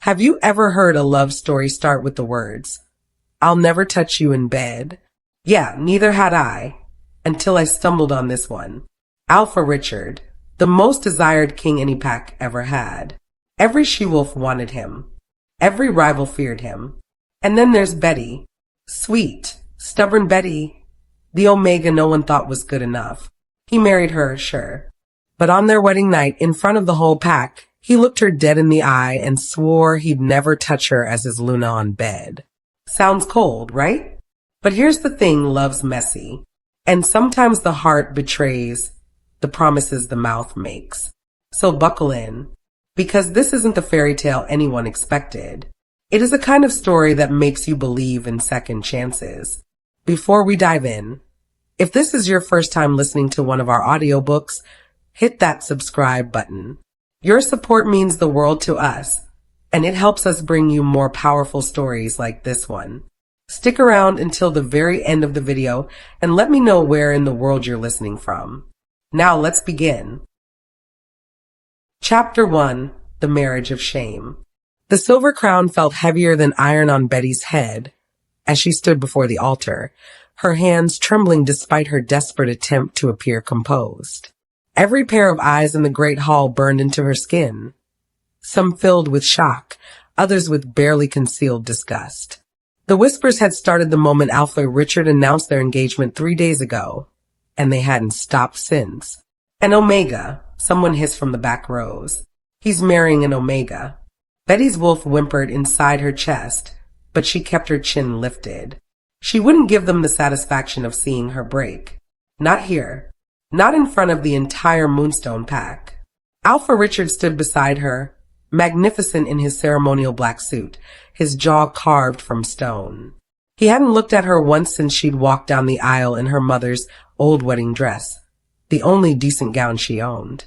Have you ever heard a love story start with the words, "I'll never touch you in bed"? Yeah, neither had I, until I stumbled on this one. Alpha Richard, the most desired king any pack ever had. Every she-wolf wanted him. Every rival feared him. And then there's Betty. Sweet, stubborn Betty. The Omega no one thought was good enough. He married her, sure. But on their wedding night, in front of the whole pack, he looked her dead in the eye and swore he'd never touch her as his Luna on bed. Sounds cold, right? But here's the thing, love's messy. And sometimes the heart betrays the promises the mouth makes. So buckle in, because this isn't the fairy tale anyone expected. It is a kind of story that makes you believe in second chances. Before we dive in, if this is your first time listening to one of our audiobooks, hit that subscribe button. Your support means the world to us, and it helps us bring you more powerful stories like this one. Stick around until the very end of the video and let me know where in the world you're listening from. Now let's begin. Chapter 1, The Marriage of Shame. The silver crown felt heavier than iron on Betty's head as she stood before the altar, her hands trembling despite her desperate attempt to appear composed. Every pair of eyes in the great hall burned into her skin, some filled with shock, others with barely concealed disgust. The whispers had started the moment Alpha Richard announced their engagement 3 days ago, and they hadn't stopped since. An Omega, someone hissed from the back rows. He's marrying an Omega. Betty's wolf whimpered inside her chest, but she kept her chin lifted. She wouldn't give them the satisfaction of seeing her break. Not here. Not in front of the entire Moonstone pack. Alpha Richard stood beside her, magnificent in his ceremonial black suit, his jaw carved from stone. He hadn't looked at her once since she'd walked down the aisle in her mother's old wedding dress, the only decent gown she owned.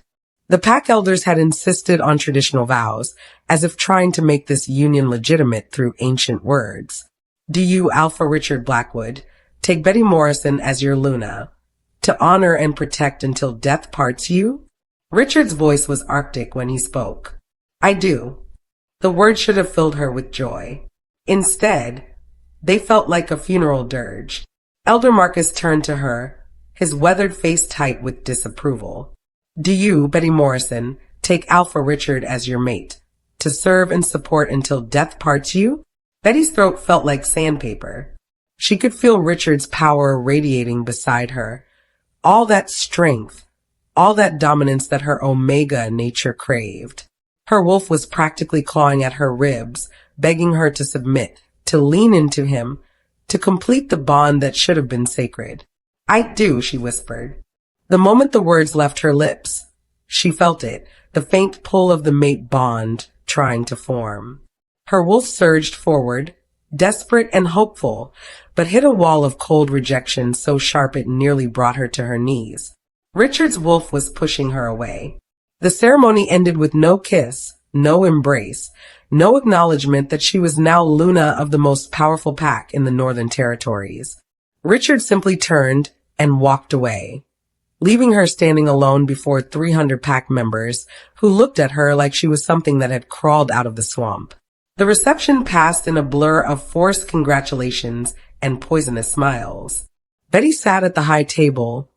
The pack elders had insisted on traditional vows, as if trying to make this union legitimate through ancient words. Do you, Alpha Richard Blackwood, take Betty Morrison as your Luna, to honor and protect until death parts you? Richard's voice was arctic when he spoke. I do. The words should have filled her with joy. Instead, they felt like a funeral dirge. Elder Marcus turned to her, his weathered face tight with disapproval. Do you, Betty Morrison, take Alpha Richard as your mate, to serve and support until death parts you? Betty's throat felt like sandpaper. She could feel Richard's power radiating beside her. All that strength, all that dominance that her Omega nature craved. Her wolf was practically clawing at her ribs, begging her to submit, to lean into him, to complete the bond that should have been sacred. I do, she whispered. The moment the words left her lips, she felt it, the faint pull of the mate bond trying to form. Her wolf surged forward, desperate and hopeful, but hit a wall of cold rejection so sharp it nearly brought her to her knees. Richard's wolf was pushing her away. The ceremony ended with no kiss, no embrace, no acknowledgement that she was now Luna of the most powerful pack in the Northern Territories. Richard simply turned and walked away, leaving her standing alone before 300 pack members who looked at her like she was something that had crawled out of the swamp. The reception passed in a blur of forced congratulations and poisonous smiles. Betty sat at the high table,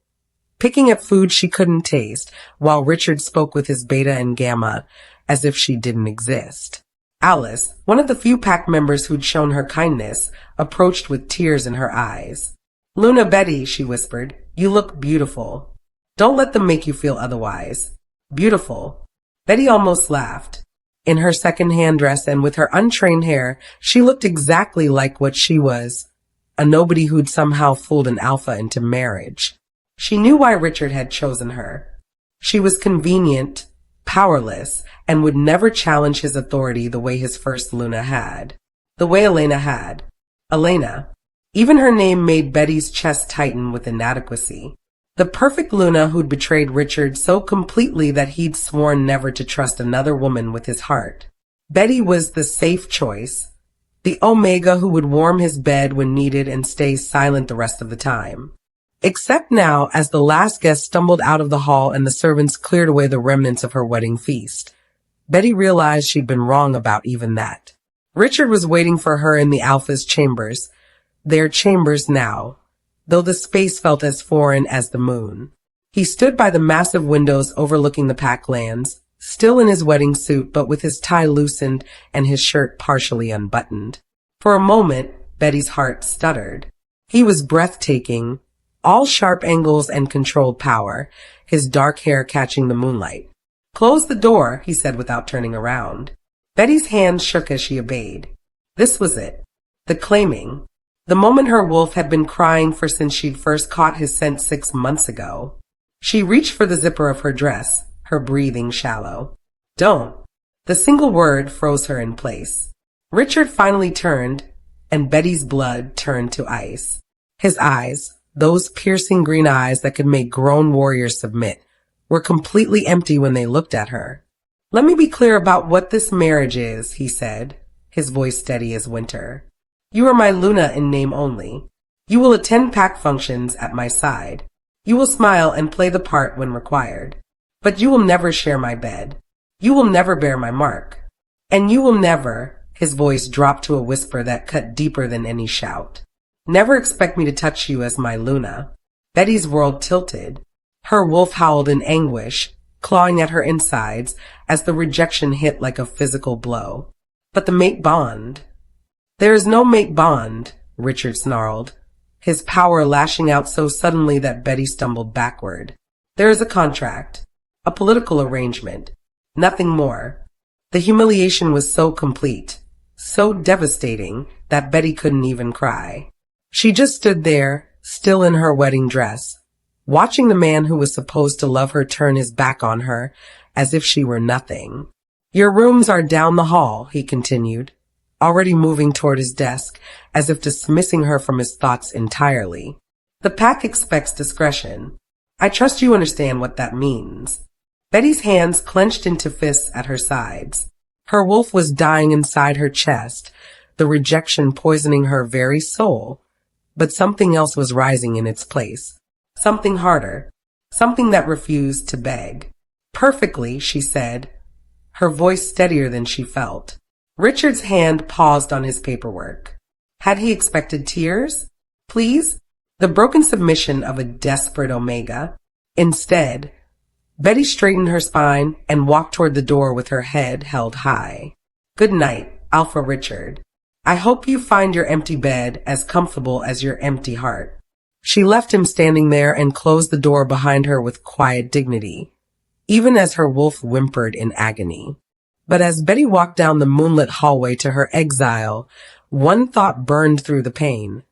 picking at food she couldn't taste, while Richard spoke with his Beta and Gamma as if she didn't exist. Alice, one of the few pack members who'd shown her kindness, approached with tears in her eyes. Luna Betty, she whispered, you look beautiful. Don't let them make you feel otherwise. Beautiful. Betty almost laughed. In her second-hand dress and with her untrained hair, she looked exactly like what she was, a nobody who'd somehow fooled an alpha into marriage. She knew why Richard had chosen her. She was convenient, powerless, and would never challenge his authority the way his first Luna had. The way Elena had. Elena. Even her name made Betty's chest tighten with inadequacy. The perfect Luna who'd betrayed Richard so completely that he'd sworn never to trust another woman with his heart. Betty was the safe choice, the Omega who would warm his bed when needed and stay silent the rest of the time. Except now, as the last guest stumbled out of the hall and the servants cleared away the remnants of her wedding feast. Betty realized she'd been wrong about even that. Richard was waiting for her in the Alpha's chambers. Their chambers now, though the space felt as foreign as the moon. He stood by the massive windows overlooking the Packlands, still in his wedding suit but with his tie loosened and his shirt partially unbuttoned. For a moment, Betty's heart stuttered. He was breathtaking, all sharp angles and controlled power, his dark hair catching the moonlight. "Close the door," he said without turning around. Betty's hand shook as she obeyed. This was it. The claiming. The moment her wolf had been crying for since she'd first caught his scent 6 months ago. She reached for the zipper of her dress, her breathing shallow. "Don't." The single word froze her in place. Richard finally turned, and Betty's blood turned to ice. His eyes, those piercing green eyes that could make grown warriors submit, were completely empty when they looked at her. "Let me be clear about what this marriage is," he said, his voice steady as winter. "You are my Luna in name only. You will attend pack functions at my side. You will smile and play the part when required. But you will never share my bed. You will never bear my mark. And you will never," his voice dropped to a whisper that cut deeper than any shout, "never expect me to touch you as my Luna." Betty's world tilted. Her wolf howled in anguish, clawing at her insides as the rejection hit like a physical blow. "But the mate bond." "There is no mate bond," Richard snarled, his power lashing out so suddenly that Betty stumbled backward. "There is a contract, a political arrangement, nothing more." The humiliation was so complete, so devastating, that Betty couldn't even cry. She just stood there, still in her wedding dress, watching the man who was supposed to love her turn his back on her as if she were nothing. "Your rooms are down the hall," he continued, already moving toward his desk as if dismissing her from his thoughts entirely. "The pack expects discretion. I trust you understand what that means." Betty's hands clenched into fists at her sides. Her wolf was dying inside her chest, the rejection poisoning her very soul. But something else was rising in its place. Something harder. Something that refused to beg. "Perfectly," she said, her voice steadier than she felt. Richard's hand paused on his paperwork. Had he expected tears? Please? The broken submission of a desperate Omega? Instead, Betty straightened her spine and walked toward the door with her head held high. "Good night, Alpha Richard. I hope you find your empty bed as comfortable as your empty heart." She left him standing there and closed the door behind her with quiet dignity, even as her wolf whimpered in agony. But as Betty walked down the moonlit hallway to her exile, one thought burned through the pain.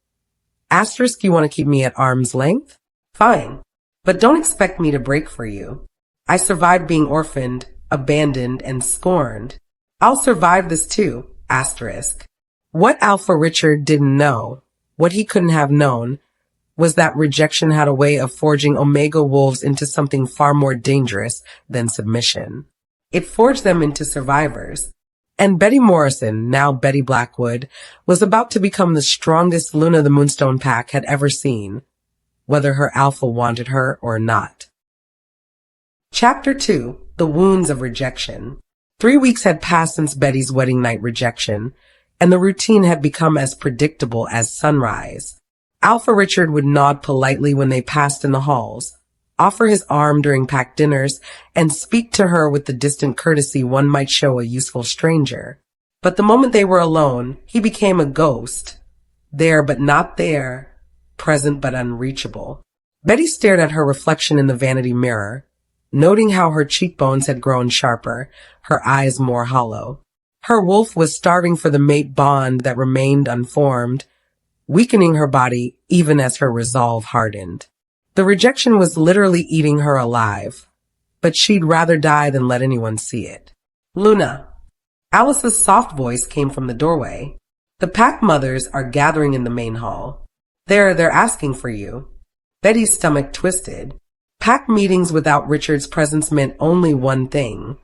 "Asterisk, you want to keep me at arm's length? Fine. But don't expect me to break for you. I survived being orphaned, abandoned, and scorned. I'll survive this too, asterisk." What Alpha Richard didn't know, what he couldn't have known, was that rejection had a way of forging Omega wolves into something far more dangerous than submission. It forged them into survivors. And Betty Morrison, now Betty Blackwood, was about to become the strongest Luna the Moonstone Pack had ever seen, whether her alpha wanted her or not. Chapter 2. The Wounds of Rejection. 3 weeks had passed since Betty's wedding night rejection, and the routine had become as predictable as sunrise. Alpha Richard would nod politely when they passed in the halls, offer his arm during packed dinners, and speak to her with the distant courtesy one might show a useful stranger. But the moment they were alone, he became a ghost. There but not there, present but unreachable. Betty stared at her reflection in the vanity mirror, noting how her cheekbones had grown sharper, her eyes more hollow. Her wolf was starving for the mate bond that remained unformed, weakening her body even as her resolve hardened. The rejection was literally eating her alive, but she'd rather die than let anyone see it. "Luna." Alice's soft voice came from the doorway. "The pack mothers are gathering in the main hall. They're asking for you." Betty's stomach twisted. Pack meetings without Richard's presence meant only one thing: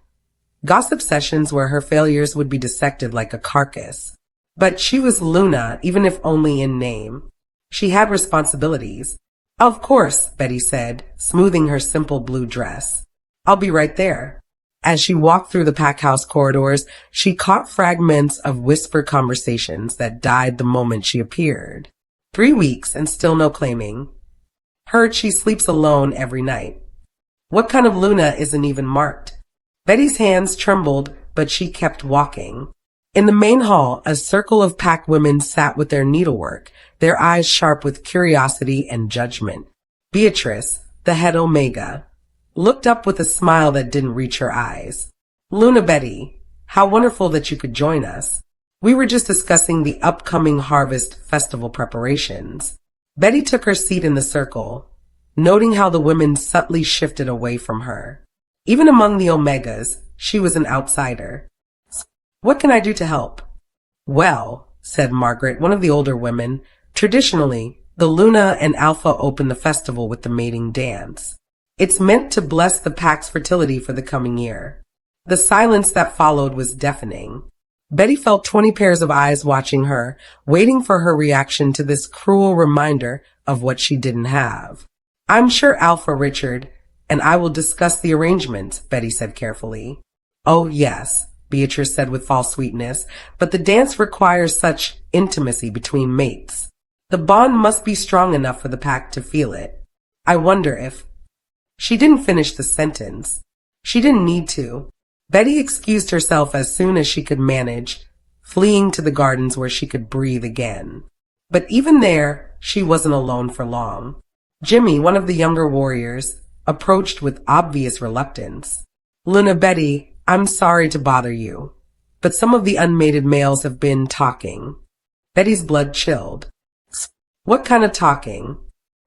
gossip sessions where her failures would be dissected like a carcass. But she was Luna, even if only in name. She had responsibilities. "Of course," Betty said, smoothing her simple blue dress. "I'll be right there." As she walked through the pack house corridors, she caught fragments of whispered conversations that died the moment she appeared. 3 weeks and still no claiming. Heard she sleeps alone every night. What kind of Luna isn't even marked? Betty's hands trembled, but she kept walking. In the main hall, a circle of pack women sat with their needlework, their eyes sharp with curiosity and judgment. Beatrice, the head Omega, looked up with a smile that didn't reach her eyes. Luna Betty, how wonderful that you could join us. We were just discussing the upcoming harvest festival preparations. Betty took her seat in the circle, noting how the women subtly shifted away from her. Even among the Omegas, she was an outsider. What can I do to help? Well, said Margaret, one of the older women, traditionally, the Luna and Alpha open the festival with the mating dance. It's meant to bless the pack's fertility for the coming year. The silence that followed was deafening. Betty felt 20 pairs of eyes watching her, waiting for her reaction to this cruel reminder of what she didn't have. I'm sure Alpha, Richard, and I will discuss the arrangements, Betty said carefully. Oh, yes, Beatrice said with false sweetness, but the dance requires such intimacy between mates. The bond must be strong enough for the pack to feel it. I wonder if... She didn't finish the sentence. She didn't need to. Betty excused herself as soon as she could manage, fleeing to the gardens where she could breathe again. But even there, she wasn't alone for long. Jimmy, one of the younger warriors, approached with obvious reluctance. Luna Betty, I'm sorry to bother you, but some of the unmated males have been talking. Betty's blood chilled. What kind of talking?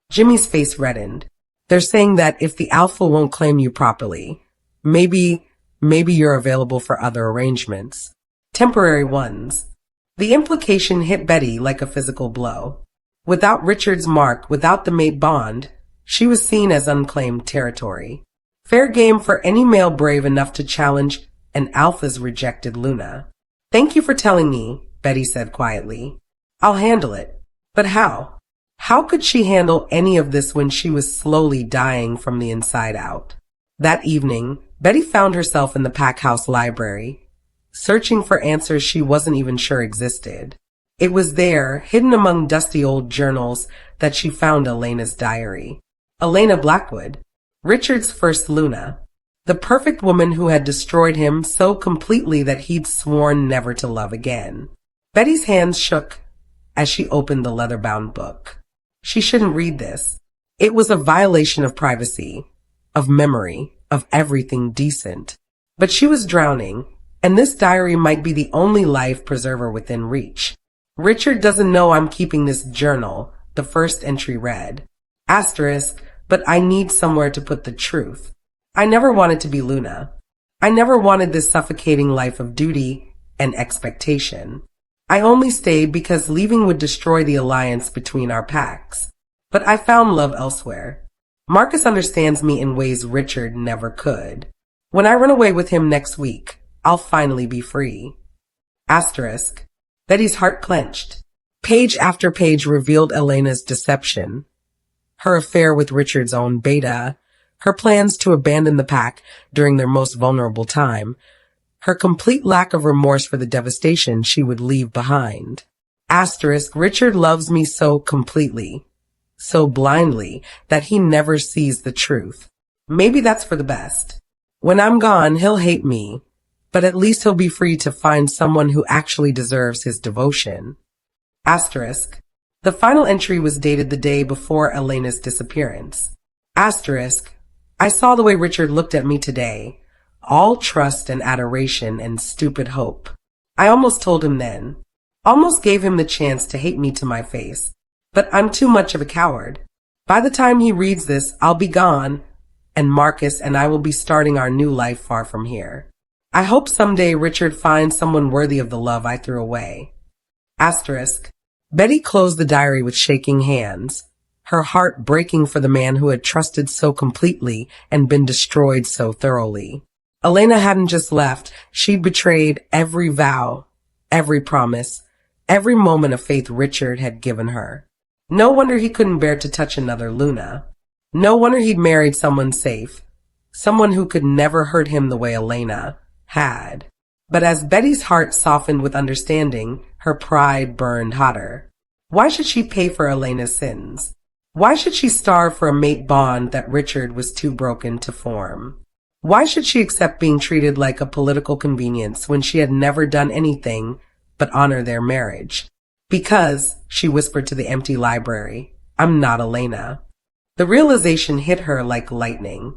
Jimmy's face reddened. They're saying that if the Alpha won't claim you properly, maybe you're available for other arrangements. Temporary ones. The implication hit Betty like a physical blow. Without Richard's mark, without the mate bond, she was seen as unclaimed territory. Fair game for any male brave enough to challenge an Alpha's rejected Luna. Thank you for telling me, Betty said quietly. I'll handle it. But how? How could she handle any of this when she was slowly dying from the inside out? That evening, Betty found herself in the pack house library, searching for answers she wasn't even sure existed. It was there, hidden among dusty old journals, that she found Elena's diary. Elena Blackwood, Richard's first Luna, the perfect woman who had destroyed him so completely that he'd sworn never to love again. Betty's hands shook as she opened the leather-bound book. She shouldn't read this. It was a violation of privacy, of memory, of everything decent. But she was drowning, and this diary might be the only life preserver within reach. Richard doesn't know I'm keeping this journal, the first entry read. Asterisk, but I need somewhere to put the truth. I never wanted to be Luna. I never wanted this suffocating life of duty and expectation. I only stayed because leaving would destroy the alliance between our packs. But I found love elsewhere. Marcus understands me in ways Richard never could. When I run away with him next week, I'll finally be free. Asterisk. Betty's heart clenched. Page after page revealed Elena's deception. Her affair with Richard's own beta, her plans to abandon the pack during their most vulnerable time, her complete lack of remorse for the devastation she would leave behind. Asterisk, Richard loves me so completely, so blindly, that he never sees the truth. Maybe that's for the best. When I'm gone, he'll hate me, but at least he'll be free to find someone who actually deserves his devotion. Asterisk, the final entry was dated the day before Elena's disappearance. Asterisk, I saw the way Richard looked at me today. All trust and adoration and stupid hope. I almost told him then. Almost gave him the chance to hate me to my face. But I'm too much of a coward. By the time he reads this, I'll be gone, and Marcus and I will be starting our new life far from here. I hope someday Richard finds someone worthy of the love I threw away. Asterisk. Betty closed the diary with shaking hands, her heart breaking for the man who had trusted so completely and been destroyed so thoroughly. Elena hadn't just left, she'd betrayed every vow, every promise, every moment of faith Richard had given her. No wonder he couldn't bear to touch another Luna. No wonder he'd married someone safe, someone who could never hurt him the way Elena had. But as Betty's heart softened with understanding, her pride burned hotter. Why should she pay for Elena's sins? Why should she starve for a mate bond that Richard was too broken to form? Why should she accept being treated like a political convenience when she had never done anything but honor their marriage? Because, she whispered to the empty library, I'm not Elena. The realization hit her like lightning.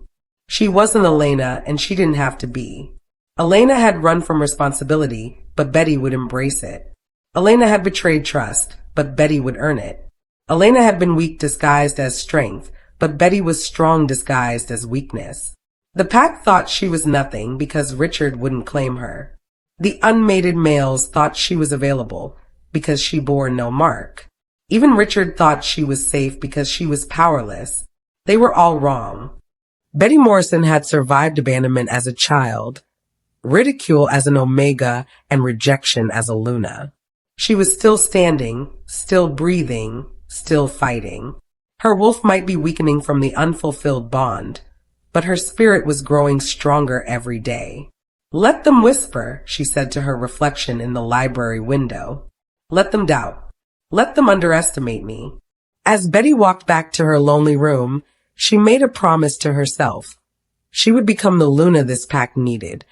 She wasn't Elena, and she didn't have to be. Elena had run from responsibility, but Betty would embrace it. Elena had betrayed trust, but Betty would earn it. Elena had been weak disguised as strength, but Betty was strong disguised as weakness. The pack thought she was nothing because Richard wouldn't claim her. The unmated males thought she was available because she bore no mark. Even Richard thought she was safe because she was powerless. They were all wrong. Betty Morrison had survived abandonment as a child, ridicule as an Omega, and rejection as a Luna. She was still standing, still breathing, still fighting. Her wolf might be weakening from the unfulfilled bond, but her spirit was growing stronger every day. Let them whisper, she said to her reflection in the library window. Let them doubt. Let them underestimate me. As Betty walked back to her lonely room, she made a promise to herself. She would become the Luna this pack needed,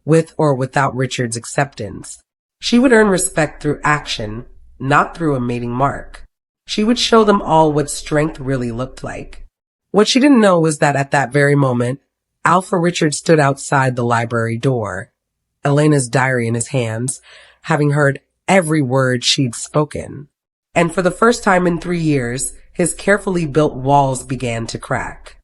with or without Richard's acceptance. She would earn respect through action, not through a mating mark. She would show them all what strength really looked like. What she didn't know was that at that very moment, Alpha Richard stood outside the library door, Elena's diary in his hands, having heard every word she'd spoken. And for the first time in 3 years, his carefully built walls began to crack.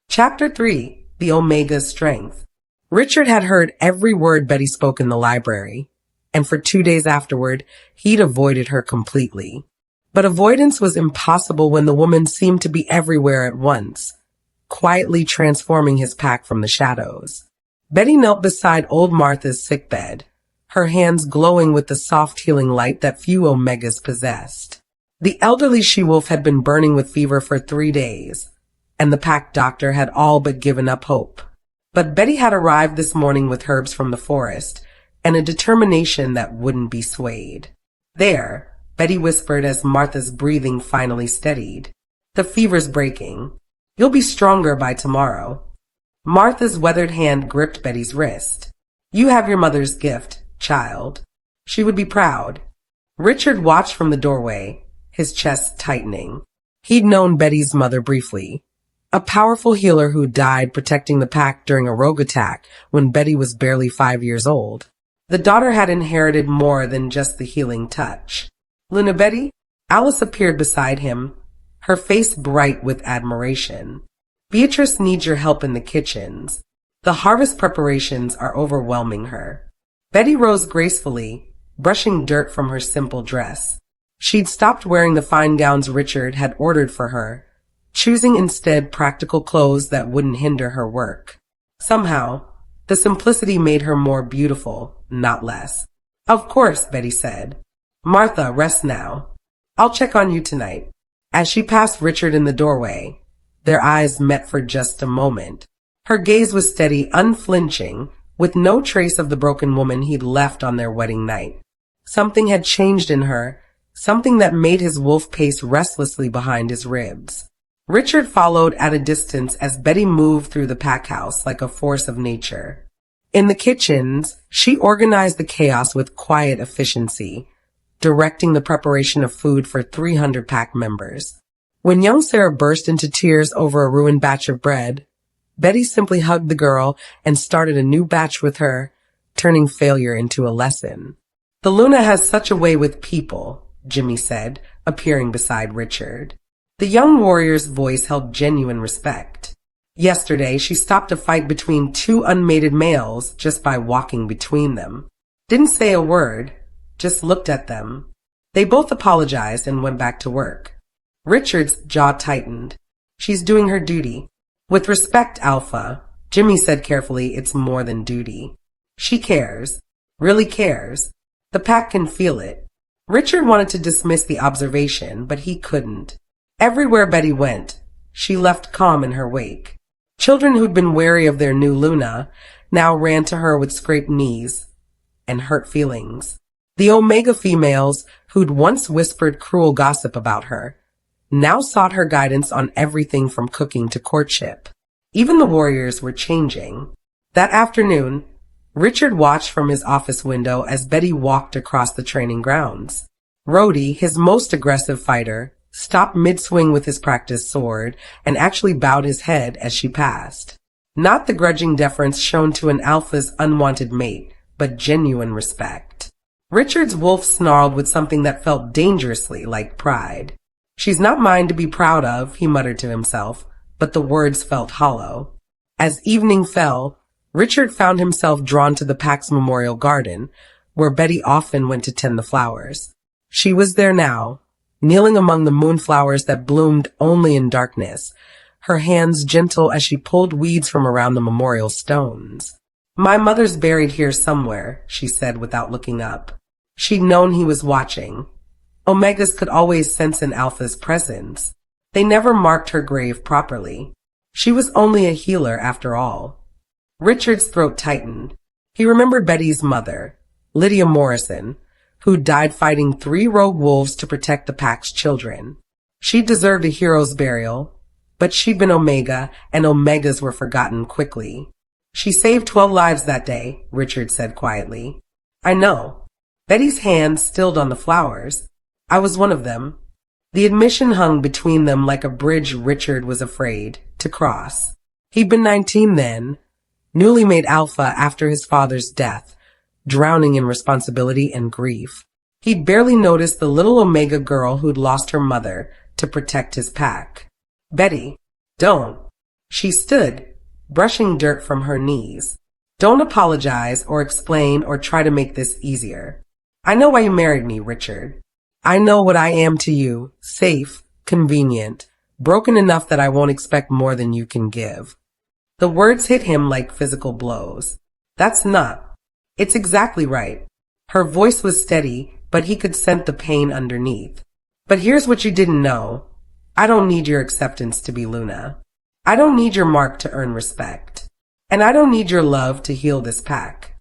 Chapter 3. The Omega's Strength. Richard had heard every word Betty spoke in the library, and for 2 days afterward, he'd avoided her completely. But avoidance was impossible when the woman seemed to be everywhere at once, quietly transforming his pack from the shadows. Betty knelt beside old Martha's sickbed, her hands glowing with the soft healing light that few Omegas possessed. The elderly she-wolf had been burning with fever for 3 days, and the pack doctor had all but given up hope. But Betty had arrived this morning with herbs from the forest, and a determination that wouldn't be swayed. There, Betty whispered as Martha's breathing finally steadied. The fever's breaking. You'll be stronger by tomorrow. Martha's weathered hand gripped Betty's wrist. You have your mother's gift, child. She would be proud. Richard watched from the doorway, his chest tightening. He'd known Betty's mother briefly, a powerful healer who died protecting the pack during a rogue attack when Betty was barely 5 years old. The daughter had inherited more than just the healing touch. Luna Betty? Alice appeared beside him, her face bright with admiration. Beatrice needs your help in the kitchens. The harvest preparations are overwhelming her. Betty rose gracefully, brushing dirt from her simple dress. She'd stopped wearing the fine gowns Richard had ordered for her, choosing instead practical clothes that wouldn't hinder her work. Somehow, the simplicity made her more beautiful, not less. Of course, Betty said. Martha, rest now. I'll check on you tonight. As she passed Richard in the doorway, their eyes met for just a moment. Her gaze was steady, unflinching, with no trace of the broken woman he'd left on their wedding night. Something had changed in her, something that made his wolf pace restlessly behind his ribs. Richard followed at a distance as Betty moved through the pack house like a force of nature. In the kitchens, she organized the chaos with quiet efficiency, directing the preparation of food for 300 pack members. When young Sarah burst into tears over a ruined batch of bread, Betty simply hugged the girl and started a new batch with her, turning failure into a lesson. The Luna has such a way with people, Jimmy said, appearing beside Richard. The young warrior's voice held genuine respect. Yesterday, she stopped a fight between 2 unmated males just by walking between them. Didn't say a word, just looked at them. They both apologized and went back to work. Richard's jaw tightened. She's doing her duty. With respect, Alpha, Jimmy said carefully, it's more than duty. She cares, really cares. The pack can feel it. Richard wanted to dismiss the observation, but he couldn't. Everywhere Betty went, she left calm in her wake. Children who'd been wary of their new Luna now ran to her with scraped knees and hurt feelings. The Omega females, who'd once whispered cruel gossip about her, now sought her guidance on everything from cooking to courtship. Even the warriors were changing. That afternoon, Richard watched from his office window as Betty walked across the training grounds. Rhodey, his most aggressive fighter, stopped mid-swing with his practiced sword and actually bowed his head as she passed. Not the grudging deference shown to an alpha's unwanted mate, but genuine respect. Richard's wolf snarled with something that felt dangerously like pride. "She's not mine to be proud of," he muttered to himself, but the words felt hollow. As evening fell, Richard found himself drawn to the pack's memorial garden, where Betty often went to tend the flowers. She was there now, kneeling among the moonflowers that bloomed only in darkness, her hands gentle as she pulled weeds from around the memorial stones. "My mother's buried here somewhere," she said without looking up. She'd known he was watching. Omegas could always sense an alpha's presence. They never marked her grave properly. She was only a healer after all. Richard's throat tightened. He remembered Betty's mother, Lydia Morrison, who died fighting 3 rogue wolves to protect the pack's children. She deserved a hero's burial, but she'd been Omega, and Omegas were forgotten quickly. "She saved 12 lives that day," Richard said quietly. "I know." Betty's hand stilled on the flowers. "I was one of them." The admission hung between them like a bridge Richard was afraid to cross. He'd been 19 then, newly made alpha after his father's death, drowning in responsibility and grief. He'd barely noticed the little Omega girl who'd lost her mother to protect his pack. "Betty, don't." She stood, brushing dirt from her knees. "Don't apologize or explain or try to make this easier. I know why you married me, Richard. I know what I am to you, safe, convenient, broken enough that I won't expect more than you can give." The words hit him like physical blows. "That's not. It's exactly right." Her voice was steady, but he could sense the pain underneath. "But here's what you didn't know. I don't need your acceptance to be Luna. I don't need your mark to earn respect. And I don't need your love to heal this pack."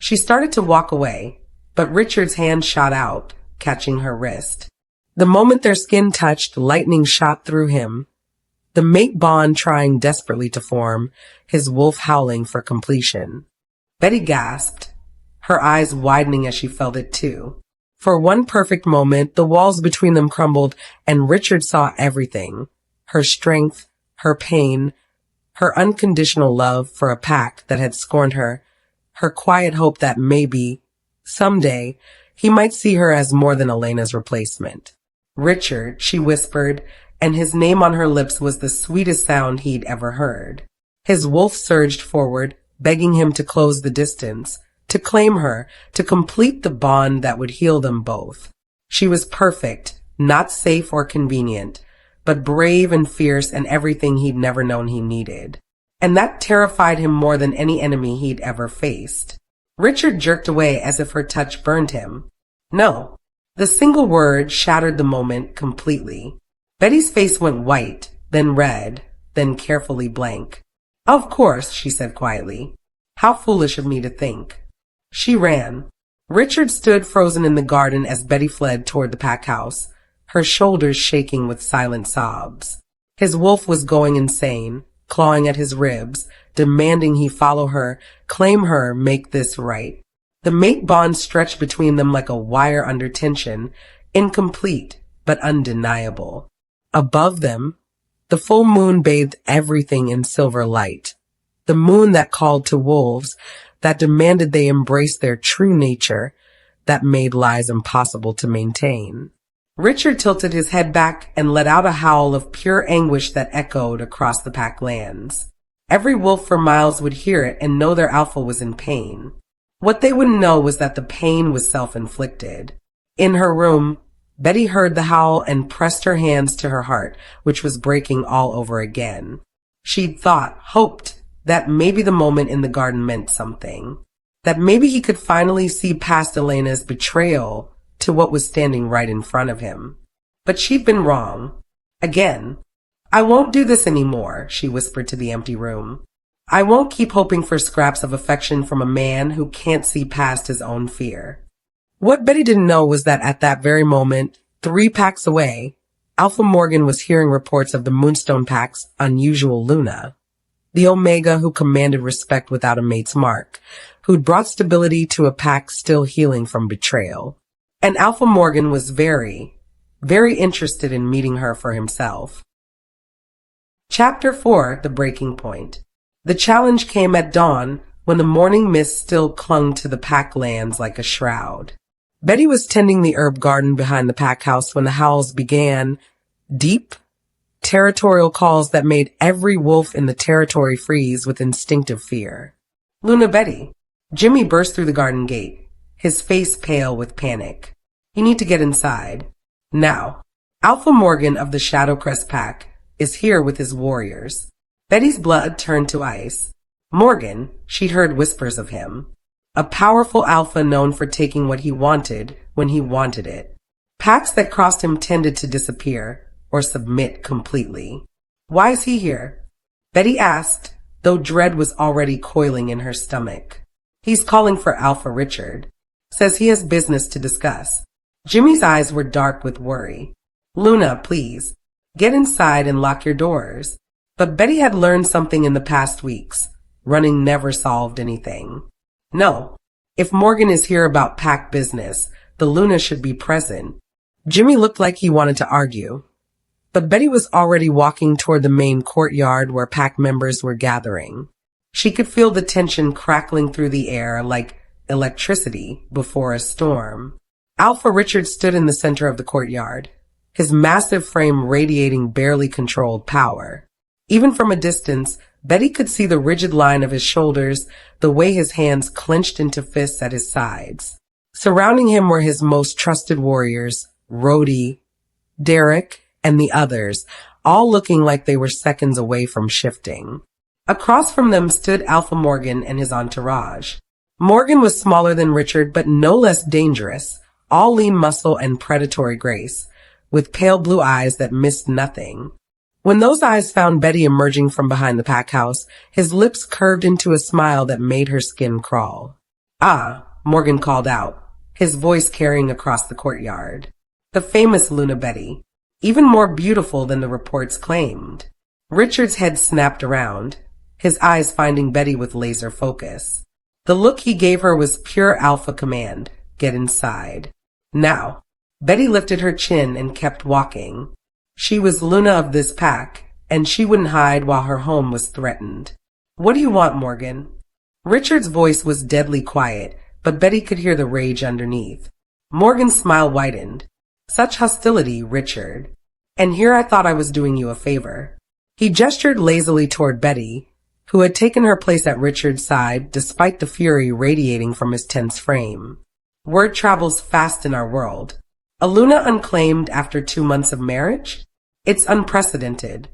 She started to walk away, but Richard's hand shot out, catching her wrist. The moment their skin touched, lightning shot through him. The mate bond trying desperately to form, his wolf howling for completion. Betty gasped, her eyes widening as she felt it too. For one perfect moment, the walls between them crumbled, and Richard saw everything. Her strength, her pain, her unconditional love for a pack that had scorned her, her quiet hope that maybe, someday, he might see her as more than Elena's replacement. "Richard," she whispered, and his name on her lips was the sweetest sound he'd ever heard. His wolf surged forward, begging him to close the distance, to claim her, to complete the bond that would heal them both. She was perfect, not safe or convenient, but brave and fierce and everything he'd never known he needed. And that terrified him more than any enemy he'd ever faced. Richard jerked away as if her touch burned him. "No." The single word shattered the moment completely. Betty's face went white, then red, then carefully blank. "Of course," she said quietly. "How foolish of me to think." She ran. Richard stood frozen in the garden as Betty fled toward the pack house, her shoulders shaking with silent sobs. His wolf was going insane, clawing at his ribs, demanding he follow her, claim her, make this right. The mate bond stretched between them like a wire under tension, incomplete but undeniable. Above them, the full moon bathed everything in silver light. The moon that called to wolves, that demanded they embrace their true nature, that made lies impossible to maintain. Richard tilted his head back and let out a howl of pure anguish that echoed across the pack lands. Every wolf for miles would hear it and know their alpha was in pain. What they wouldn't know was that the pain was self-inflicted. In her room, Betty heard the howl and pressed her hands to her heart, which was breaking all over again. She'd thought, hoped, that maybe the moment in the garden meant something. That maybe he could finally see past Elena's betrayal to what was standing right in front of him. But she'd been wrong. Again. I won't do this anymore, she whispered to the empty room. I won't keep hoping for scraps of affection from a man who can't see past his own fear. What Betty didn't know was that at that very moment, 3 packs away, Alpha Morgan was hearing reports of the Moonstone Pack's unusual Luna, the Omega who commanded respect without a mate's mark, who'd brought stability to a pack still healing from betrayal. And Alpha Morgan was very, very interested in meeting her for himself. Chapter 4, The Breaking Point. The challenge came at dawn when the morning mist still clung to the pack lands like a shroud. Betty was tending the herb garden behind the pack house when the howls began, deep, territorial calls that made every wolf in the territory freeze with instinctive fear. Luna, Betty. Jimmy burst through the garden gate, his face pale with panic. You need to get inside. Now. Alpha Morgan of the Shadowcrest Pack is here with his warriors. Betty's blood turned to ice. Morgan, she'd heard whispers of him. A powerful alpha known for taking what he wanted when he wanted it. Packs that crossed him tended to disappear or submit completely. Why is he here? Betty asked, though dread was already coiling in her stomach. He's calling for Alpha Richard. Says he has business to discuss. Jimmy's eyes were dark with worry. Luna, please, get inside and lock your doors. But Betty had learned something in the past weeks. Running never solved anything. No, if Morgan is here about pack business, the Luna should be present. Jimmy looked like he wanted to argue. But Betty was already walking toward the main courtyard where pack members were gathering. She could feel the tension crackling through the air like electricity before a storm. Alpha Richard stood in the center of the courtyard, his massive frame radiating barely controlled power. Even from a distance, Betty could see the rigid line of his shoulders, the way his hands clenched into fists at his sides. Surrounding him were his most trusted warriors, Rhodey, Derek, and the others, all looking like they were seconds away from shifting. Across from them stood Alpha Morgan and his entourage. Morgan was smaller than Richard, but no less dangerous, all lean muscle and predatory grace, with pale blue eyes that missed nothing. When those eyes found Betty emerging from behind the pack house, his lips curved into a smile that made her skin crawl. Ah, Morgan called out, his voice carrying across the courtyard. The famous Luna Betty, even more beautiful than the reports claimed. Richard's head snapped around, his eyes finding Betty with laser focus. The look he gave her was pure alpha command. Get inside. Now. Betty lifted her chin and kept walking. She was Luna of this pack, and she wouldn't hide while her home was threatened. What do you want, Morgan? Richard's voice was deadly quiet, but Betty could hear the rage underneath. Morgan's smile widened. Such hostility, Richard. And here I thought I was doing you a favor. He gestured lazily toward Betty, who had taken her place at Richard's side despite the fury radiating from his tense frame. Word travels fast in our world. A Luna unclaimed after 2 months of marriage? It's unprecedented.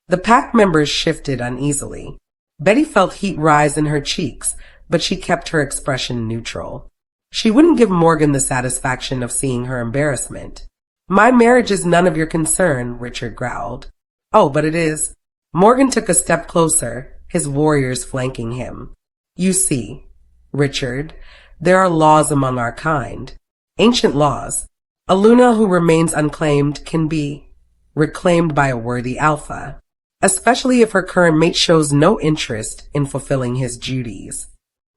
The pack members shifted uneasily. Betty felt heat rise in her cheeks, but she kept her expression neutral. She wouldn't give Morgan the satisfaction of seeing her embarrassment. My marriage is none of your concern, Richard growled. Oh, but it is. Morgan took a step closer, his warriors flanking him. You see, Richard, there are laws among our kind. Ancient laws. A Luna who remains unclaimed can be reclaimed by a worthy alpha, especially if her current mate shows no interest in fulfilling his duties.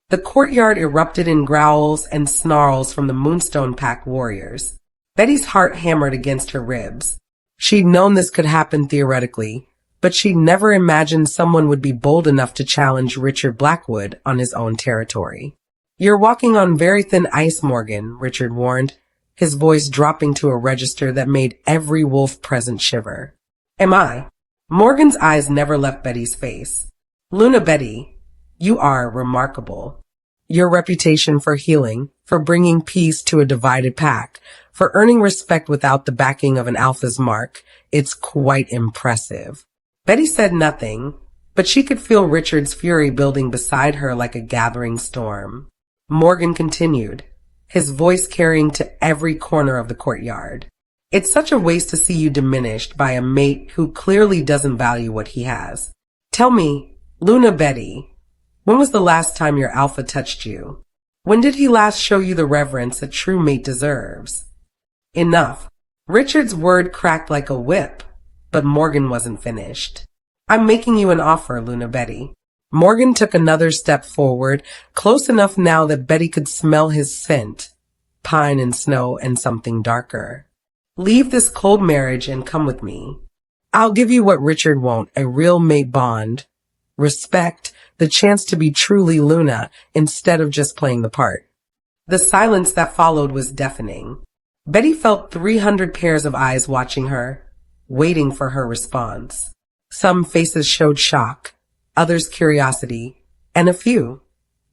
The courtyard erupted in growls and snarls from the Moonstone Pack warriors. Betty's heart hammered against her ribs. She'd known this could happen theoretically, but she'd never imagined someone would be bold enough to challenge Richard Blackwood on his own territory. You're walking on very thin ice, Morgan, Richard warned, his voice dropping to a register that made every wolf present shiver. Am I? Morgan's eyes never left Betty's face. Luna Betty, you are remarkable. Your reputation for healing, for bringing peace to a divided pack, for earning respect without the backing of an alpha's mark, it's quite impressive. Betty said nothing, but she could feel Richard's fury building beside her like a gathering storm. Morgan continued, his voice carrying to every corner of the courtyard. It's such a waste to see you diminished by a mate who clearly doesn't value what he has. Tell me, Luna Betty, when was the last time your alpha touched you? When did he last show you the reverence a true mate deserves? Enough. Richard's word cracked like a whip, but Morgan wasn't finished. I'm making you an offer, Luna Betty. Morgan took another step forward, close enough now that Betty could smell his scent, pine and snow and something darker. Leave this cold marriage and come with me. I'll give you what Richard won't, a real mate bond, respect, the chance to be truly Luna instead of just playing the part. The silence that followed was deafening. Betty felt 300 pairs of eyes watching her, waiting for her response. Some faces showed shock, others curiosity, and a few.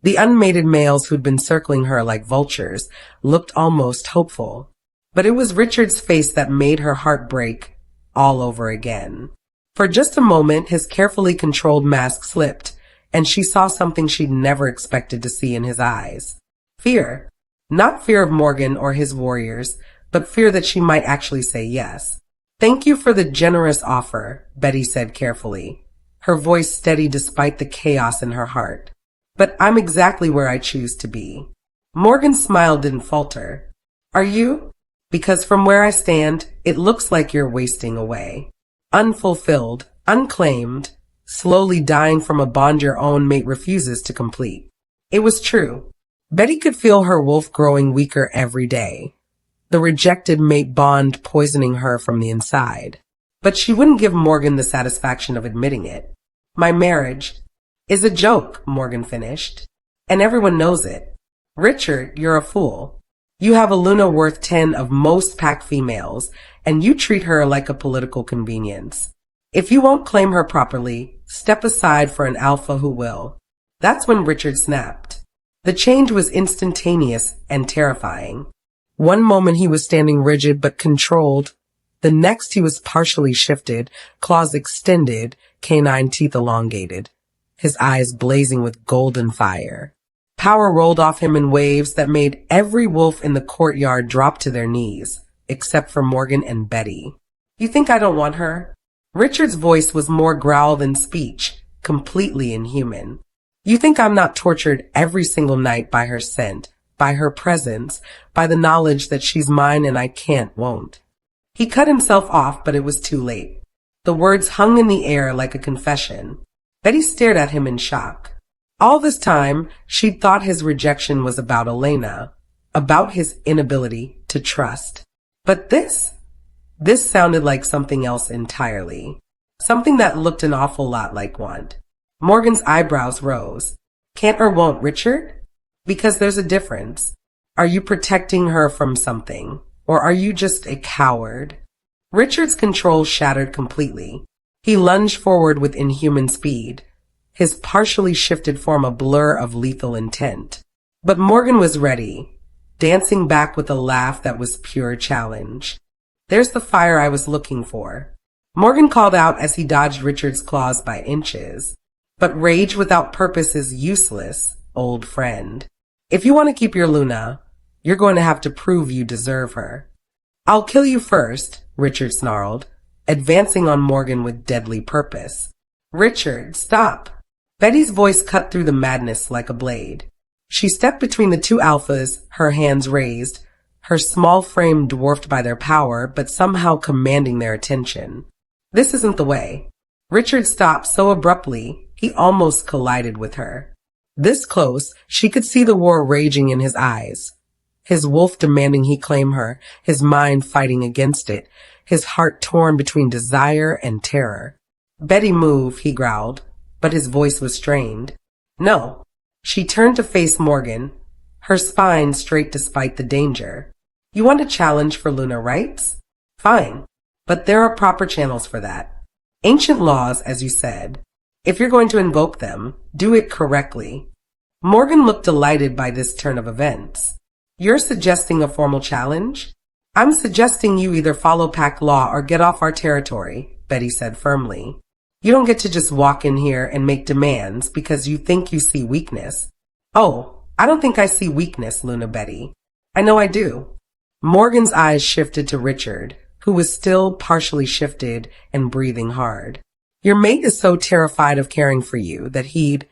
The unmated males who'd been circling her like vultures looked almost hopeful. But it was Richard's face that made her heart break all over again. For just a moment, his carefully controlled mask slipped, and she saw something she'd never expected to see in his eyes. Fear. Not fear of Morgan or his warriors, but fear that she might actually say yes. Thank you for the generous offer, Betty said carefully, her voice steady despite the chaos in her heart. But I'm exactly where I choose to be. Morgan's smile didn't falter. Are you? Because from where I stand, it looks like you're wasting away. Unfulfilled, unclaimed, slowly dying from a bond your own mate refuses to complete. It was true. Betty could feel her wolf growing weaker every day, the rejected mate bond poisoning her from the inside. But she wouldn't give Morgan the satisfaction of admitting it. My marriage is a joke, Morgan finished, and everyone knows it. Richard, you're a fool. You have a Luna worth 10 of most pack females, and you treat her like a political convenience. If you won't claim her properly, step aside for an alpha who will. That's when Richard snapped. The change was instantaneous and terrifying. One moment he was standing rigid but controlled. The next he was partially shifted, claws extended, canine teeth elongated, his eyes blazing with golden fire. Power rolled off him in waves that made every wolf in the courtyard drop to their knees, except for Morgan and Betty. You think I don't want her? Richard's voice was more growl than speech, completely inhuman. You think I'm not tortured every single night by her scent, by her presence, by the knowledge that she's mine and I can't, won't. He cut himself off, but it was too late. The words hung in the air like a confession. Betty stared at him in shock. All this time, she'd thought his rejection was about Elena, about his inability to trust. But this sounded like something else entirely. Something that looked an awful lot like want. Morgan's eyebrows rose. Can't or won't, Richard? Because there's a difference. Are you protecting her from something? Or are you just a coward? Richard's control shattered completely. He lunged forward with inhuman speed, his partially shifted form a blur of lethal intent. But Morgan was ready, dancing back with a laugh that was pure challenge. There's the fire I was looking for. Morgan called out as he dodged Richard's claws by inches. But rage without purpose is useless, old friend. If you want to keep your Luna, you're going to have to prove you deserve her. I'll kill you first, Richard snarled, advancing on Morgan with deadly purpose. Richard, stop. Betty's voice cut through the madness like a blade. She stepped between the two alphas, her hands raised, her small frame dwarfed by their power, but somehow commanding their attention. This isn't the way. Richard stopped so abruptly, he almost collided with her. This close, she could see the war raging in his eyes. His wolf demanding he claim her, his mind fighting against it, his heart torn between desire and terror. Betty, move, he growled, but his voice was strained. No. She turned to face Morgan, her spine straight despite the danger. You want a challenge for Luna rights? Fine. But there are proper channels for that. Ancient laws, as you said. If you're going to invoke them, do it correctly. Morgan looked delighted by this turn of events. You're suggesting a formal challenge? I'm suggesting you either follow pack law or get off our territory, Betty said firmly. You don't get to just walk in here and make demands because you think you see weakness. Oh, I don't think I see weakness, Luna Betty. I know I do. Morgan's eyes shifted to Richard, who was still partially shifted and breathing hard. Your mate is so terrified of caring for you that he'd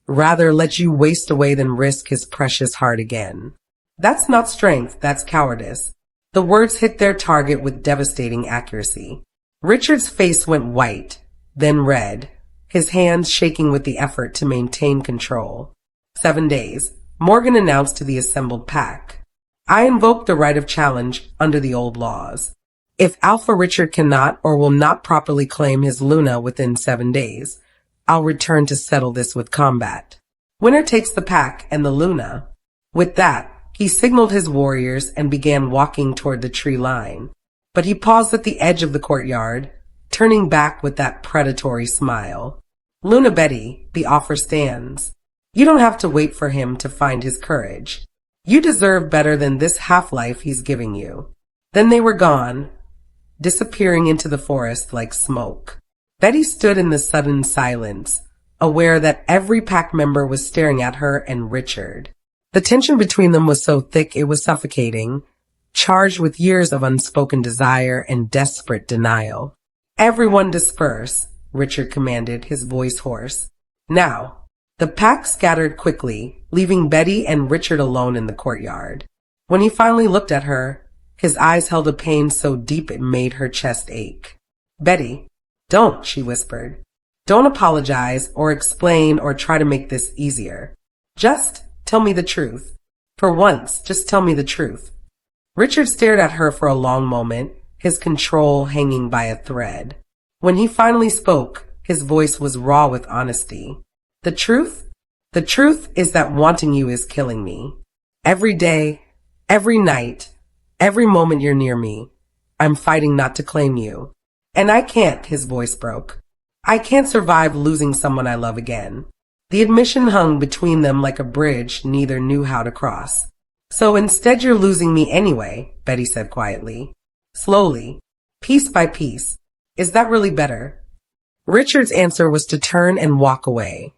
rather let you waste away than risk his precious heart again. That's not strength, that's cowardice. The words hit their target with devastating accuracy. Richard's face went white, then red, his hands shaking with the effort to maintain control. 7 days, Morgan announced to the assembled pack. I invoke the right of challenge under the old laws. If Alpha Richard cannot or will not properly claim his Luna within 7 days, I'll return to settle this with combat. Winner takes the pack and the Luna. With that, he signaled his warriors and began walking toward the tree line. But he paused at the edge of the courtyard, turning back with that predatory smile. Luna Betty, the offer stands. You don't have to wait for him to find his courage. You deserve better than this half-life he's giving you. Then they were gone, disappearing into the forest like smoke. Betty stood in the sudden silence, aware that every pack member was staring at her and Richard. The tension between them was so thick it was suffocating, charged with years of unspoken desire and desperate denial. Everyone disperse, Richard commanded, his voice hoarse. Now. The pack scattered quickly, leaving Betty and Richard alone in the courtyard. When he finally looked at her, his eyes held a pain so deep it made her chest ache. Betty, don't, she whispered. Don't apologize or explain or try to make this easier. Just tell me the truth. For once, just tell me the truth. Richard stared at her for a long moment, his control hanging by a thread. When he finally spoke, his voice was raw with honesty. The truth? The truth is that wanting you is killing me. Every day, every night, every moment you're near me, I'm fighting not to claim you. And I can't, his voice broke. I can't survive losing someone I love again. The admission hung between them like a bridge neither knew how to cross. So instead you're losing me anyway, Betty said quietly. Slowly, piece by piece. Is that really better? Richard's answer was to turn and walk away,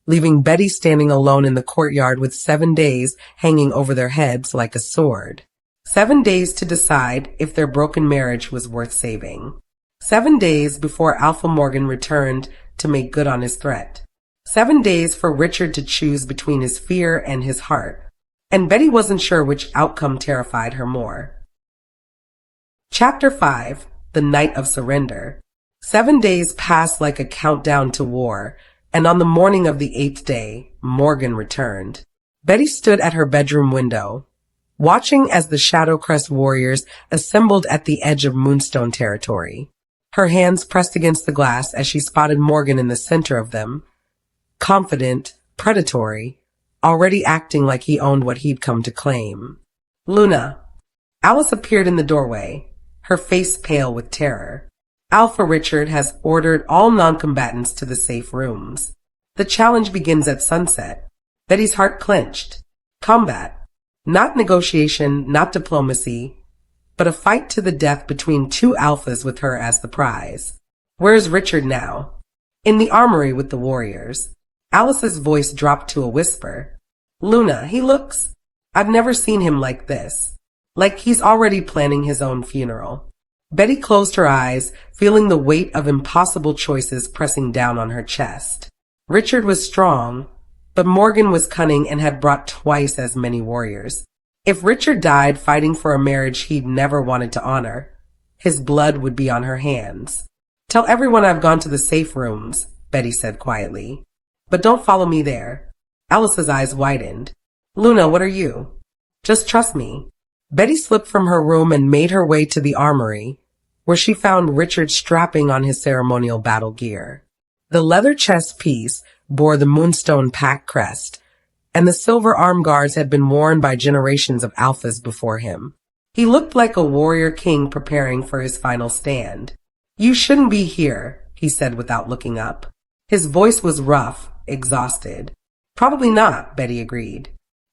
leaving Betty standing alone in the courtyard with 7 days hanging over their heads like a sword. 7 days to decide if their broken marriage was worth saving. 7 days before Alpha Morgan returned to make good on his threat. 7 days for Richard to choose between his fear and his heart. And Betty wasn't sure which outcome terrified her more. Chapter 5. The Night of Surrender. 7 days passed like a countdown to war, and on the morning of the 8th day, Morgan returned. Betty stood at her bedroom window, watching as the Shadowcrest warriors assembled at the edge of Moonstone territory. Her hands pressed against the glass as she spotted Morgan in the center of them, confident, predatory, already acting like he owned what he'd come to claim. Luna. Alice appeared in the doorway, her face pale with terror. Alpha Richard has ordered all non-combatants to the safe rooms. The challenge begins at sunset. Betty's heart clenched. Combat. Not negotiation, not diplomacy, but a fight to the death between 2 alphas with her as the prize. Where's Richard now? In the armory with the warriors. Alice's voice dropped to a whisper. Luna, he looks... I've never seen him like this. Like he's already planning his own funeral. Betty closed her eyes, feeling the weight of impossible choices pressing down on her chest. Richard was strong, but Morgan was cunning and had brought twice as many warriors. If Richard died fighting for a marriage he'd never wanted to honor, his blood would be on her hands. Tell everyone I've gone to the safe rooms, Betty said quietly. But don't follow me there. Alice's eyes widened. Luna, what are you? Just trust me. Betty slipped from her room and made her way to the armory, where she found Richard strapping on his ceremonial battle gear. The leather chest piece bore the Moonstone pack crest, and the silver arm guards had been worn by generations of alphas before him. He looked like a warrior king preparing for his final stand. You shouldn't be here, he said without looking up. His voice was rough, exhausted. Probably not, Betty agreed.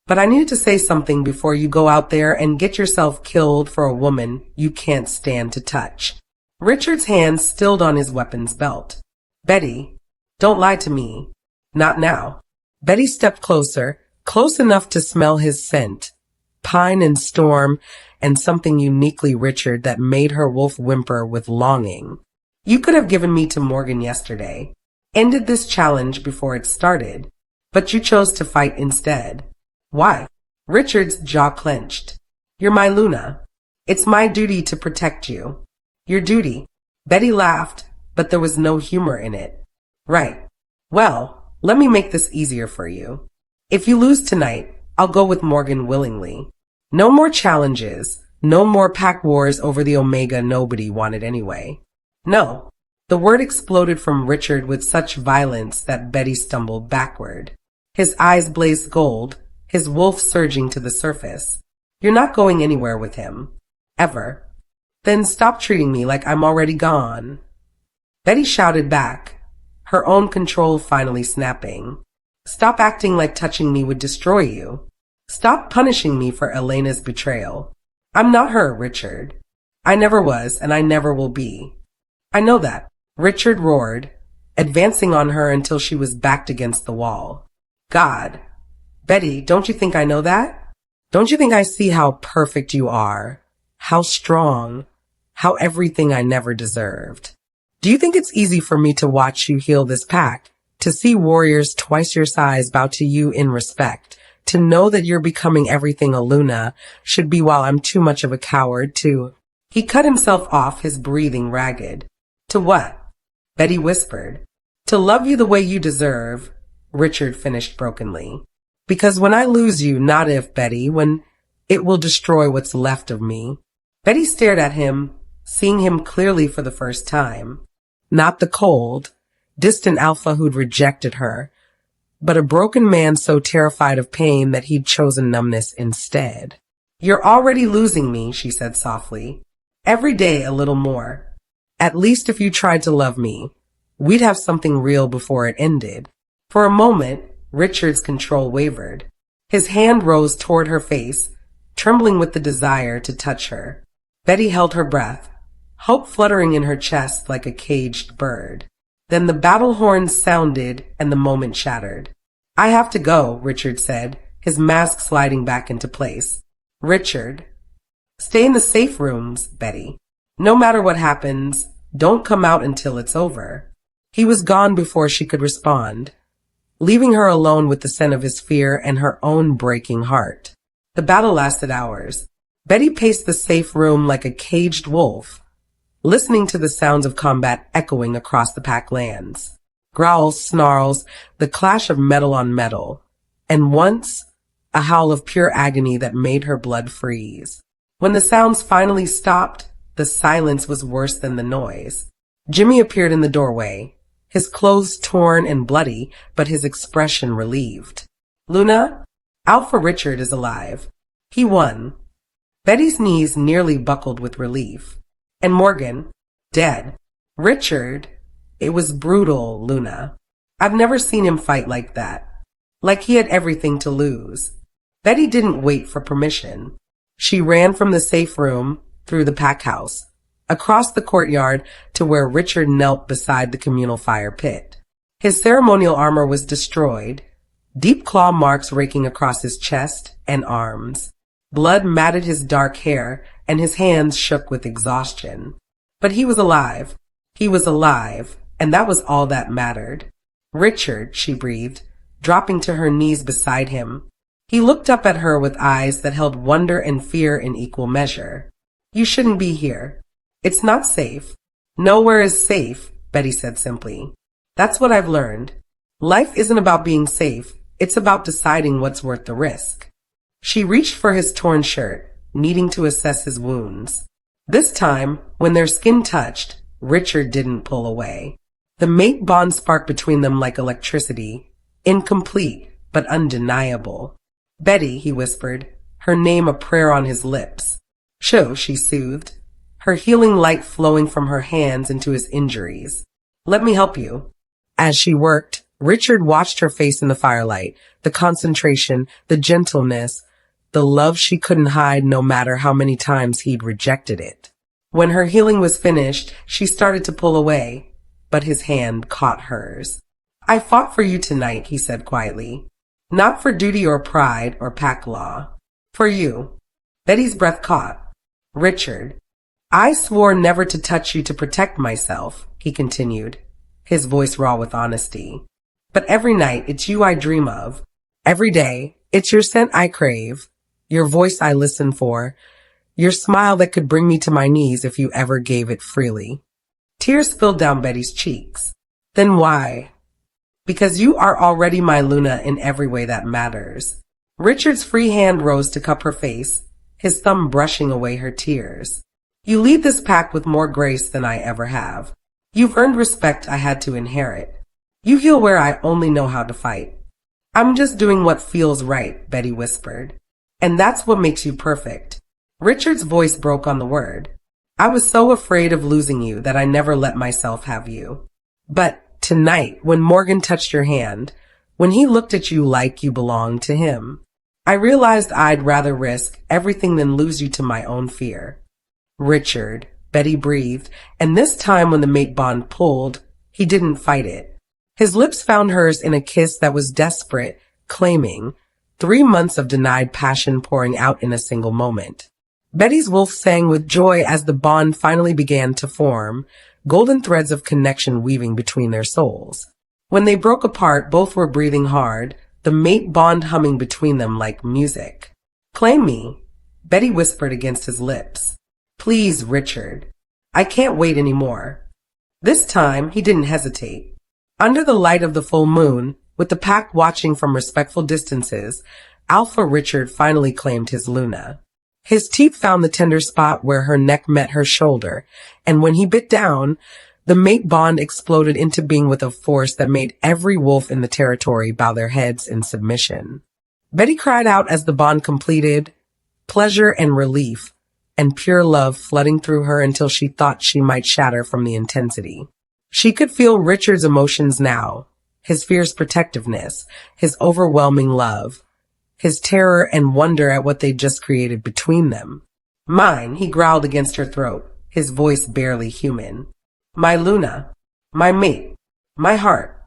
But I needed to say something before you go out there and get yourself killed for a woman you can't stand to touch. Richard's hands stilled on his weapons belt. Betty, don't lie to me. Not now. Betty stepped closer, close enough to smell his scent. Pine and storm, and something uniquely Richard that made her wolf whimper with longing. You could have given me to Morgan yesterday, ended this challenge before it started, but you chose to fight instead. Why? Richard's jaw clenched. You're my Luna. It's my duty to protect you. Your duty. Betty laughed, but there was no humor in it. Right. Well, let me make this easier for you. If you lose tonight, I'll go with Morgan willingly. No more challenges, no more pack wars over the Omega nobody wanted anyway. No. The word exploded from Richard with such violence that Betty stumbled backward. His eyes blazed gold, his wolf surging to the surface. You're not going anywhere with him. Ever. Then stop treating me like I'm already gone. Betty shouted back, her own control finally snapping. Stop acting like touching me would destroy you. Stop punishing me for Elena's betrayal. I'm not her, Richard. I never was, and I never will be. I know that, Richard roared, advancing on her until she was backed against the wall. God. Betty, don't you think I know that? Don't you think I see how perfect you are? How strong? How everything I never deserved? Do you think it's easy for me to watch you heal this pack? To see warriors twice your size bow to you in respect? To know that you're becoming everything a Luna should be while I'm too much of a coward to... He cut himself off, his breathing ragged. To what? Betty whispered. To love you the way you deserve, Richard finished brokenly. Because when I lose you, not if, Betty, when it will destroy what's left of me. Betty stared at him, seeing him clearly for the first time. Not the cold, distant alpha who'd rejected her, but a broken man so terrified of pain that he'd chosen numbness instead. You're already losing me, she said softly. Every day a little more. At least if you tried to love me, we'd have something real before it ended. For a moment, Richard's control wavered. His hand rose toward her face, trembling with the desire to touch her. Betty held her breath, hope fluttering in her chest like a caged bird. Then the battle horns sounded and the moment shattered. I have to go, Richard said, his mask sliding back into place. Richard. Stay in the safe rooms, Betty. No matter what happens, don't come out until it's over. He was gone before she could respond, leaving her alone with the scent of his fear and her own breaking heart. The battle lasted hours. Betty paced the safe room like a caged wolf, listening to the sounds of combat echoing across the pack lands. Growls, snarls, the clash of metal on metal, and once, a howl of pure agony that made her blood freeze. When the sounds finally stopped, the silence was worse than the noise. Jimmy appeared in the doorway, his clothes torn and bloody, but his expression relieved. Luna, Alpha Richard is alive. He won. Betty's knees nearly buckled with relief. And Morgan, dead. Richard, it was brutal, Luna. I've never seen him fight like that. Like he had everything to lose. Betty didn't wait for permission. She ran from the safe room, through the pack house, across the courtyard to where Richard knelt beside the communal fire pit. His ceremonial armor was destroyed, deep claw marks raking across his chest and arms. Blood matted his dark hair, and his hands shook with exhaustion. But he was alive. He was alive, and that was all that mattered. Richard, she breathed, dropping to her knees beside him. He looked up at her with eyes that held wonder and fear in equal measure. You shouldn't be here. It's not safe. Nowhere is safe, Betty said simply. That's what I've learned. Life isn't about being safe. It's about deciding what's worth the risk. She reached for his torn shirt, needing to assess his wounds. This time, when their skin touched, Richard didn't pull away. The mate bond sparked between them like electricity, incomplete but undeniable. Betty, he whispered, her name a prayer on his lips. Cho, she soothed, her healing light flowing from her hands into his injuries. Let me help you. As she worked, Richard watched her face in the firelight, the concentration, the gentleness, the love she couldn't hide no matter how many times he'd rejected it. When her healing was finished, she started to pull away, but his hand caught hers. I fought for you tonight, he said quietly. Not for duty or pride or pack law. For you. Betty's breath caught. Richard, I swore never to touch you to protect myself, he continued, his voice raw with honesty. But every night, it's you I dream of. Every day, it's your scent I crave, your voice I listen for, your smile that could bring me to my knees if you ever gave it freely. Tears spilled down Betty's cheeks. Then why? Because you are already my Luna in every way that matters. Richard's free hand rose to cup her face, his thumb brushing away her tears. You lead this pack with more grace than I ever have. You've earned respect I had to inherit. You heal where I only know how to fight. I'm just doing what feels right, Betty whispered. And that's what makes you perfect. Richard's voice broke on the word. I was so afraid of losing you that I never let myself have you. But tonight, when Morgan touched your hand, when he looked at you like you belonged to him, I realized I'd rather risk everything than lose you to my own fear. Richard, Betty breathed, and this time when the mate bond pulled, he didn't fight it. His lips found hers in a kiss that was desperate, claiming 3 months of denied passion pouring out in a single moment. Betty's wolf sang with joy as the bond finally began to form, golden threads of connection weaving between their souls. When they broke apart, both were breathing hard, the mate bond humming between them like music. Claim me, Betty whispered against his lips. Please, Richard. I can't wait anymore. This time, he didn't hesitate. Under the light of the full moon, with the pack watching from respectful distances, Alpha Richard finally claimed his Luna. His teeth found the tender spot where her neck met her shoulder, and when he bit down, the mate bond exploded into being with a force that made every wolf in the territory bow their heads in submission. Betty cried out as the bond completed, pleasure and relief, and pure love flooding through her until she thought she might shatter from the intensity. She could feel Richard's emotions now, his fierce protectiveness, his overwhelming love, his terror and wonder at what they'd just created between them. Mine, he growled against her throat, his voice barely human. My Luna, my mate, my heart.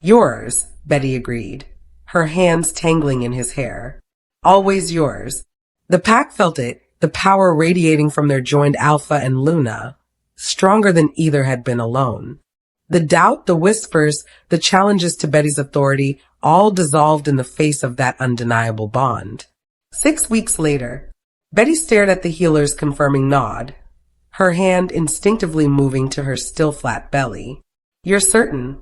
Yours, Betty agreed, her hands tangling in his hair. Always yours. The pack felt it, the power radiating from their joined Alpha and Luna, stronger than either had been alone. The doubt, the whispers, the challenges to Betty's authority all dissolved in the face of that undeniable bond. 6 weeks later, Betty stared at the healer's confirming nod, her hand instinctively moving to her still flat belly. You're certain?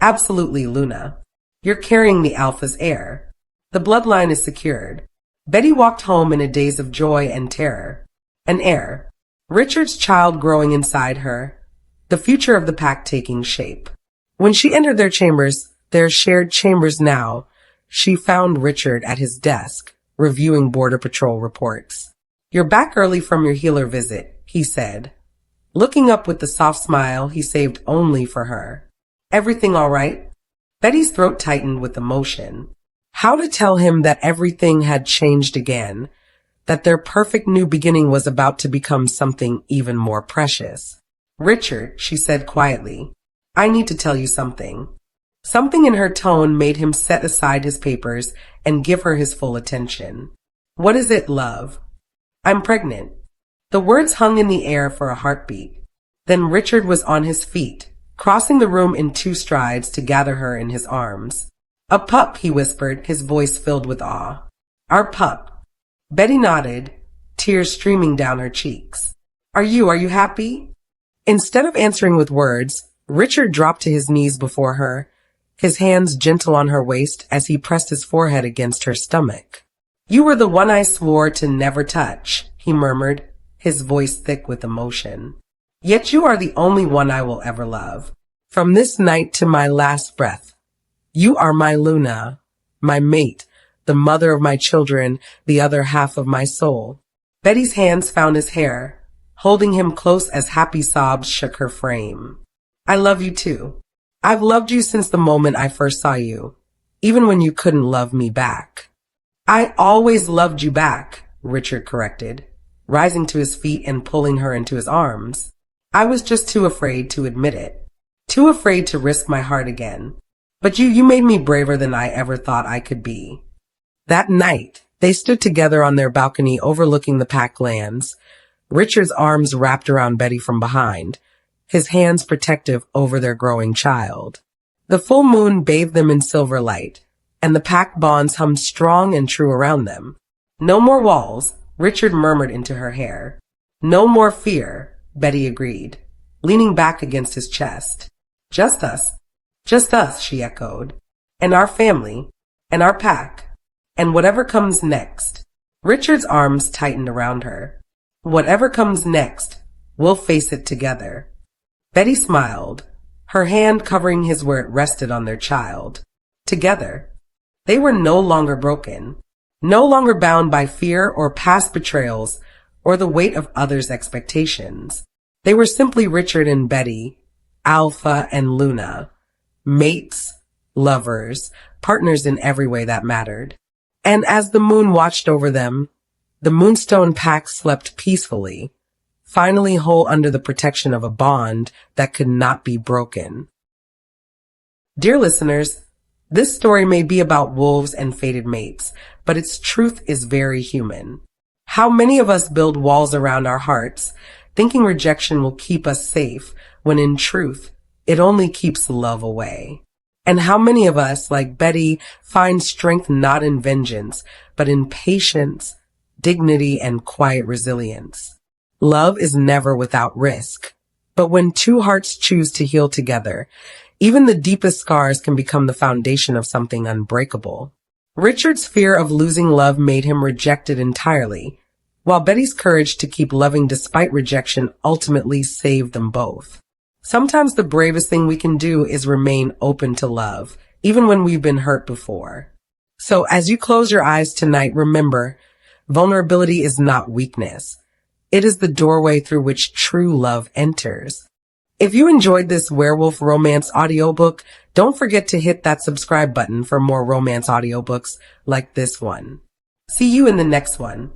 Absolutely, Luna. You're carrying the Alpha's air. The bloodline is secured. Betty walked home in a daze of joy and terror. An heir. Richard's child growing inside her. The future of the pack taking shape. When she entered their chambers, their shared chambers now, she found Richard at his desk, reviewing Border Patrol reports. You're back early from your healer visit, he said, looking up with the soft smile he saved only for her. Everything all right? Betty's throat tightened with emotion. How to tell him that everything had changed again, that their perfect new beginning was about to become something even more precious. Richard, she said quietly, I need to tell you something. Something in her tone made him set aside his papers and give her his full attention. What is it, love? I'm pregnant. The words hung in the air for a heartbeat. Then Richard was on his feet, crossing the room in 2 strides to gather her in his arms. A pup, he whispered, his voice filled with awe. Our pup. Betty nodded, tears streaming down her cheeks. Are you happy? Instead of answering with words, Richard dropped to his knees before her, his hands gentle on her waist as he pressed his forehead against her stomach. You were the one I swore to never touch, he murmured, his voice thick with emotion. Yet you are the only one I will ever love. From this night to my last breath. You are my Luna, my mate, the mother of my children, the other half of my soul. Betty's hands found his hair, holding him close as happy sobs shook her frame. I love you too. I've loved you since the moment I first saw you, even when you couldn't love me back. I always loved you back, Richard corrected, rising to his feet and pulling her into his arms. I was just too afraid to admit it, too afraid to risk my heart again. But you made me braver than I ever thought I could be. That night, they stood together on their balcony overlooking the pack lands, Richard's arms wrapped around Betty from behind, his hands protective over their growing child. The full moon bathed them in silver light, and the pack bonds hummed strong and true around them. No more walls, Richard murmured into her hair. No more fear, Betty agreed, leaning back against his chest. Just us, she echoed. And our family, and our pack, and whatever comes next. Richard's arms tightened around her. Whatever comes next, we'll face it together. Betty smiled, her hand covering his where it rested on their child. Together. They were no longer broken, no longer bound by fear or past betrayals or the weight of others' expectations. They were simply Richard and Betty, Alpha and Luna, mates, lovers, partners in every way that mattered. And as the moon watched over them, the Moonstone pack slept peacefully, finally whole under the protection of a bond that could not be broken. Dear listeners, this story may be about wolves and fated mates, but its truth is very human. How many of us build walls around our hearts, thinking rejection will keep us safe, when in truth, it only keeps love away? And how many of us, like Betty, find strength not in vengeance, but in patience, dignity, and quiet resilience? Love is never without risk. But when two hearts choose to heal together, even the deepest scars can become the foundation of something unbreakable. Richard's fear of losing love made him rejected entirely, while Betty's courage to keep loving despite rejection ultimately saved them both. Sometimes the bravest thing we can do is remain open to love, even when we've been hurt before. So as you close your eyes tonight, remember, vulnerability is not weakness. It is the doorway through which true love enters. If you enjoyed this werewolf romance audiobook, don't forget to hit that subscribe button for more romance audiobooks like this one. See you in the next one.